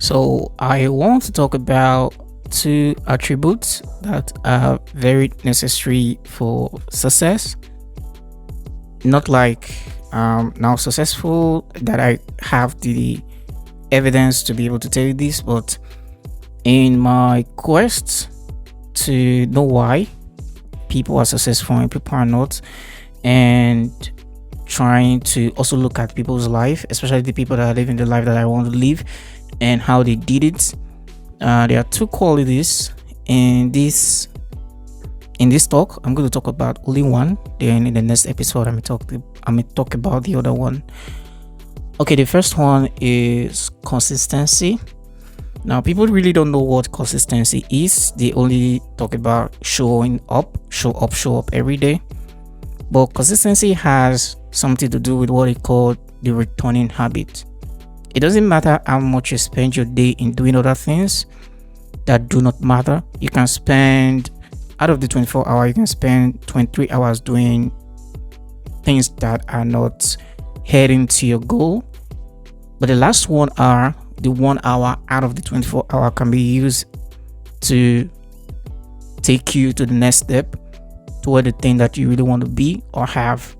So, I want to talk about two attributes that are very necessary for success. Not like now successful that I have the evidence to be able to tell you this, but in my quest to know why people are successful and people are not, and trying to also look at people's life, especially the people that are living the life that I want to live and how they did it. There are two qualities in this talk. I'm going to talk about only one. Then in the next episode, I'm gonna talk about the other one. Okay, the first one is consistency. Now, people really don't know what consistency is. They only talk about showing up, show up every day. But consistency has something to do with what they call the returning habit. It doesn't matter how much you spend your day in doing other things that do not matter. You can spend, out of the 24 hours, you can spend 23 hours doing things that are not heading to your goal. But the last 1 hour, the 1 hour out of the 24 hour, can be used to take you to the next step toward the thing that you really want to be or have.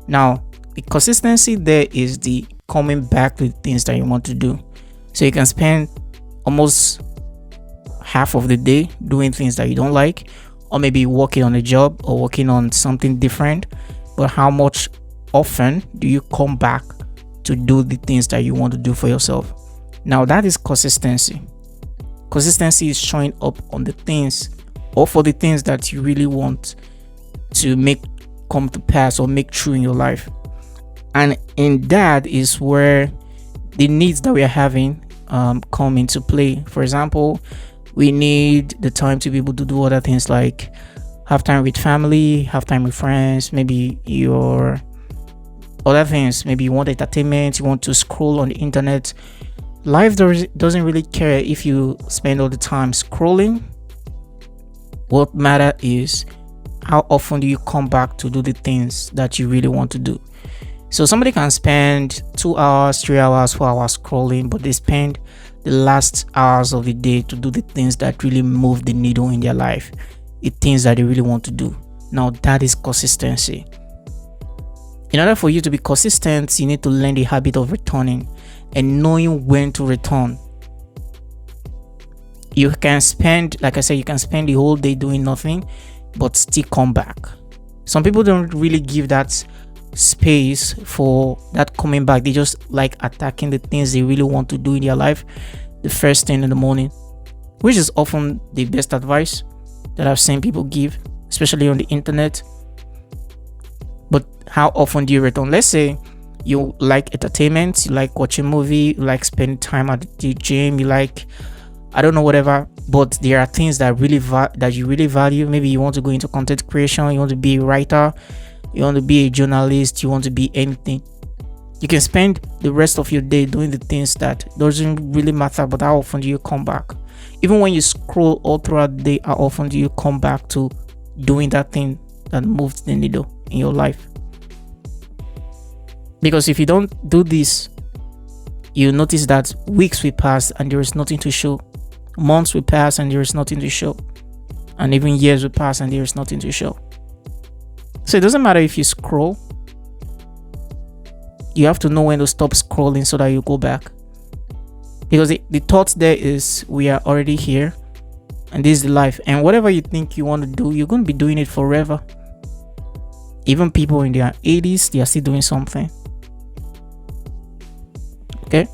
Now, the consistency there is the coming back to the things that you want to do. So you can spend almost half of the day doing things that you don't like, or maybe working on a job or working on something different. But how much often do you come back to do the things that you want to do for yourself? Now, that is consistency. Consistency is showing up on the things or for the things that you really want to make come to pass or make true in your life. And in that is where the needs that we are having come into play. For example, we need the time to be able to do other things like have time with family, have time with friends, maybe your other things. Maybe you want entertainment, you want to scroll on the internet. Life doesn't really care if you spend all the time scrolling. What matters is how often do you come back to do the things that you really want to do. So somebody can spend 2 hours, 3 hours, 4 hours scrolling, but they spend the last hours of the day to do the things that really move the needle in their life, the things that they really want to do. Now, that is consistency. In order for you to be consistent, you need to learn the habit of returning and knowing when to return. You can spend, like I said, you can spend the whole day doing nothing, but still come back. Some people don't really give that space for that coming back. They just like attacking the things they really want to do in their life the first thing in the morning, which is often the best advice that I've seen people give, especially on the internet. But how often do you return? Let's say you like entertainment, you like watching movie, you like spending time at the gym, you like, I don't know, whatever. But there are things that you really value. Maybe you want to go into content creation, you want to be a writer, you want to be a journalist, you want to be anything. You can spend the rest of your day doing the things that doesn't really matter, but how often do you come back? Even when you scroll all throughout the day, how often do you come back to doing that thing that moves the needle in your life? Because if you don't do this, you notice that weeks will pass and there is nothing to show. Months will pass and there is nothing to show. And even years will pass and there is nothing to show. So it doesn't matter if you scroll. You have to know when to stop scrolling so that you go back. Because the thought there is we are already here and this is the life. And whatever you think you want to do, you're going to be doing it forever. Even people in their 80s, they are still doing something. Okay?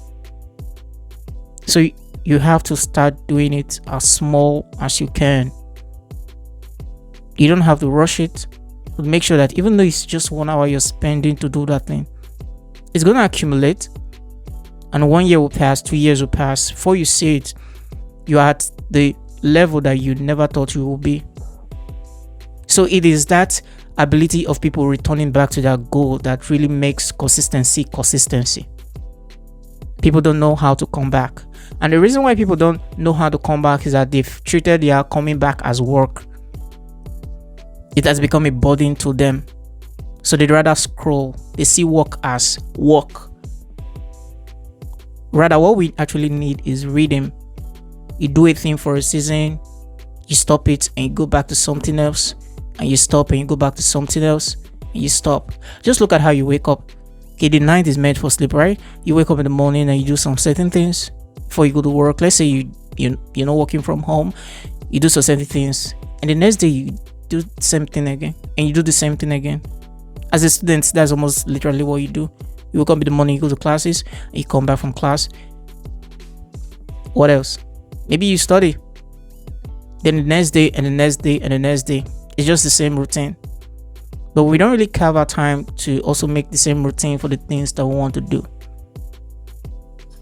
So you have to start doing it as small as you can. You don't have to rush it. But make sure that even though it's just 1 hour you're spending to do that thing, it's going to accumulate. And 1 year will pass, 2 years will pass. Before you see it, you're at the level that you never thought you would be. So it is that ability of people returning back to their goal that really makes consistency. People don't know how to come back. And the reason why people don't know how to come back is that they've treated their coming back as work. It has become a burden to them. So they'd rather scroll. They see work as work. Rather, what we actually need is rhythm. You do a thing for a season, you stop it and you go back to something else, and you stop and you go back to something else, and you stop. Just look at how you wake up. Okay, the night is meant for sleep, right? You wake up in the morning and you do some certain things before you go to work. Let's say you're not working from home, you do some certain things, and the next day you do the same thing again, and you do the same thing again. As a student, that's almost literally what you do. You wake up in the morning, you go to classes, and you come back from class. What else? Maybe you study. Then the next day and the next day and the next day. It's just the same routine. But we don't really carve out time to also make the same routine for the things that we want to do.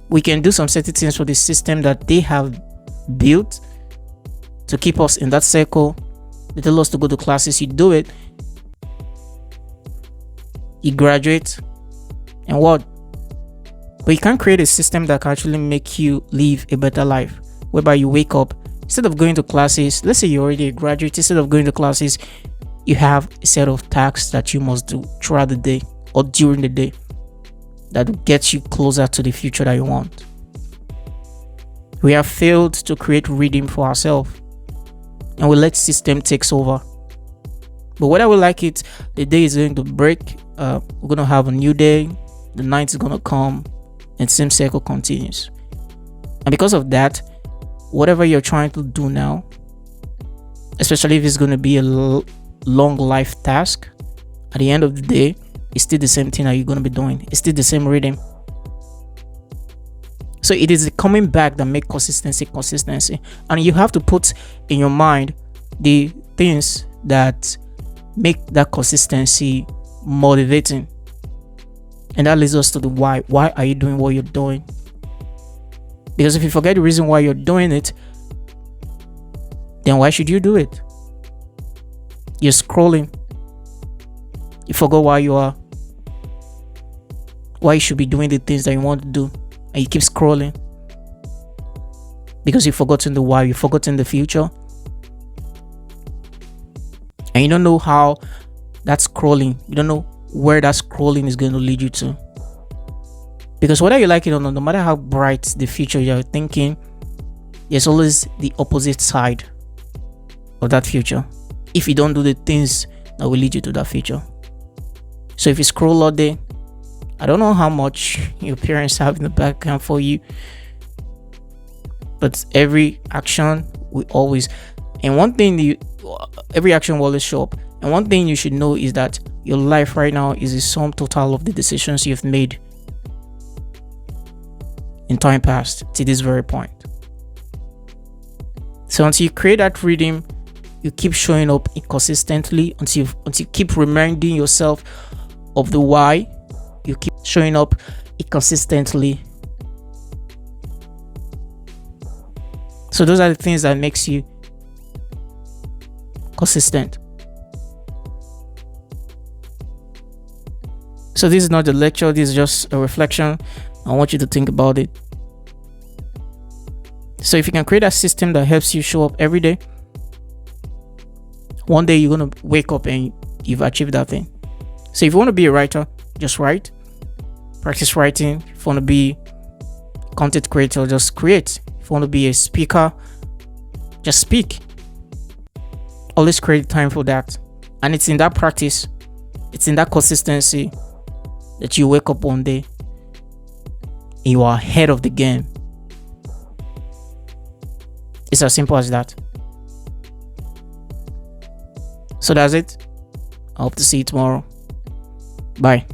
We can do some certain things for the system that they have built to keep us in that circle. They tell us to go to classes, you do it. You graduate. And what? But you can't create a system that can actually make you live a better life, whereby you wake up, instead of going to classes, let's say you're already a graduate, instead of going to classes, you have a set of tasks that you must do throughout the day or during the day that will get you closer to the future that you want. We have failed to create rhythm for ourselves, and we let system takes over. But whether we like it, the day is going to break. We're going to have a new day. The night is going to come, and the same cycle continues. And because of that, whatever you're trying to do now, especially if it's going to be a long life task, at the end of the day, it's still the same thing that you're going to be doing. It's still the same rhythm. So it is the coming back that make consistency. And you have to put in your mind the things that make that consistency motivating. And that leads us to the why. Why are you doing what you're doing? Because if you forget the reason why you're doing it, then why should you do it? You're scrolling. You forgot why you should be doing the things that you want to do, and you keep scrolling because you've forgotten the why, you've forgotten the future, and you don't know how that scrolling, you don't know where that scrolling is going to lead you to. Because whether you like it or not, no matter how bright the future you're thinking, there's always the opposite side of that future if you don't do the things that will lead you to that future. So if you scroll all day, I don't know how much your parents have in the background for you, but every action will always, and one thing every action will always show up. And one thing you should know is that your life right now is a sum total of the decisions you've made in time past to this very point. So until you create that rhythm, you keep showing up inconsistently, until you keep reminding yourself of the why, you keep showing up inconsistently. So those are the things that makes you consistent. So this is not a lecture, this is just a reflection. I want you to think about it. So if you can create a system that helps you show up every day, one day you're going to wake up and you've achieved that thing. So if you want to be a writer, just write. Practice writing. If you want to be a content creator, just create. If you want to be a speaker, just speak. Always create time for that. And it's in that practice, it's in that consistency that you wake up one day, you are ahead of the game. It's as simple as that. So that's it. I hope to see you tomorrow. Bye.